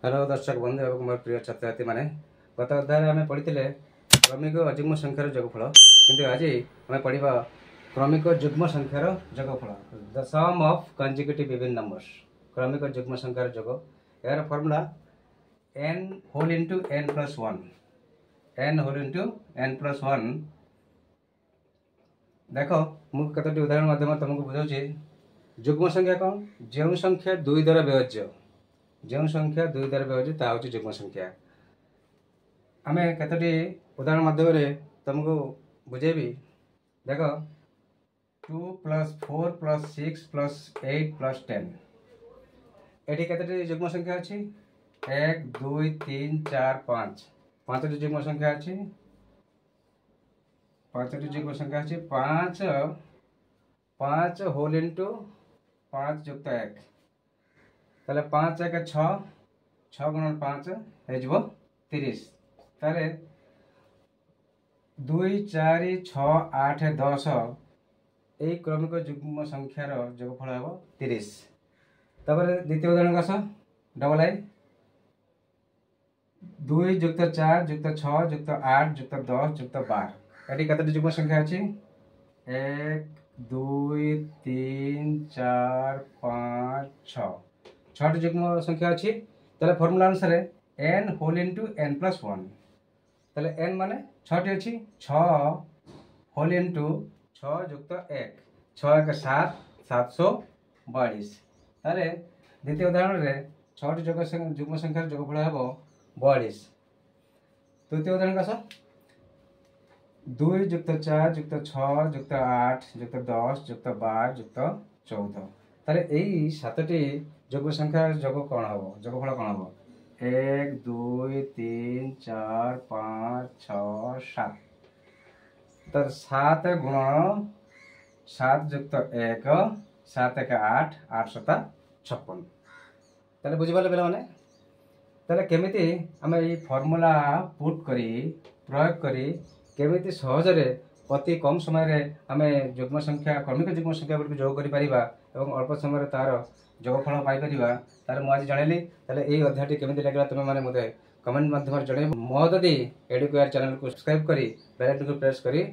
Hello दर्शक बंधु एवं मोर प्रिय छात्र छात्री मैंने गत अध्याय आम पढ़ी क्रमिक अजुग्म संख्यार जोगफल किंतु आज आम पढ़ा क्रमिक जुग्म संख्यार जोगफल the sum of consecutive even numbers. क्रमिक जुग्म संख्यार जोग यार formula n whole into n plus 1 n whole into n plus 1। देख मुझे कतोटी उदाहरण माध्यम तुमको बुझाऊँ। जुग्म संख्या कौन जो संख्या दुई द्वारा विभाज्य जो संख्या दुई द्वारा विभाज्य ता हूँ जुग्म संख्या। आम कतोटी उदाहरण माध्यम तुमको बुझेबी। देख 2 प्लस 4 प्लस 6 प्लस 8 प्लस 10 एटी कतोटी जुग्म संख्या अच्छी 1 2 3 4 5 पांचटी जुग्म संख्या अच्छी पांचटी जुग्म संख्या अच्छी 5 5 होल इंटू 5 जुक्त 1 ताले 5 1 6 6 गुणन 5 हो 30 ताले 2 4 6 8 10 यही क्रमिक जुग्म संख्यार जोगफल हम 30। तापर द्वितीय उदाहरण आस डबल आई 2 जुक्त 4 जुक्त 6 जुक्त 8 जुक्त 10 जुक्त 12 एटी कतटी जुग्म संख्या अच्छी 1 2 3 4 5 6 छठी जुग्म संख्या अच्छी। ताले फॉर्मूला अनुसार n whole into n plus 1 ताले n माने छठी अच्छी 6 होल इंटू 6 जुक्त 1 6 1 7 742 ताले द्वितीय उदाहरण रे छठी जुग्म संख्यार जोगफल हम 42। तृतीय उदाहरण आस 2 जुक्त 4 जुक्त 6 जुक्त 8 जुक्त 10 जुक्त 12 जुक्त 14 ताले यही 7टी जुग्म संख्यार जोग कौन हम जोगफल कौन हम 1 2 3 4 5 6 7 तो 7 गुण 7 जुक्त 1 7 1 8 8 7 56 ताले बुझिपारे पे मैंने ताले केमिति आम ये फॉर्मूला पुट करी प्रयोग करी केमिति सहजरे अति कम समय आम जुग्म संख्या क्रमिक जुग्म संख्या गुड़ी जोग कर अल्प समय तार जोगफल पाइपर तार मुझे जनइली। यही अध्याय केमी लगे तुम्हें मैंने मत कमेंट माध्यम जन महोदय एडुकेयर चैनल को सब्सक्राइब करी बेल आइकन को प्रेस करी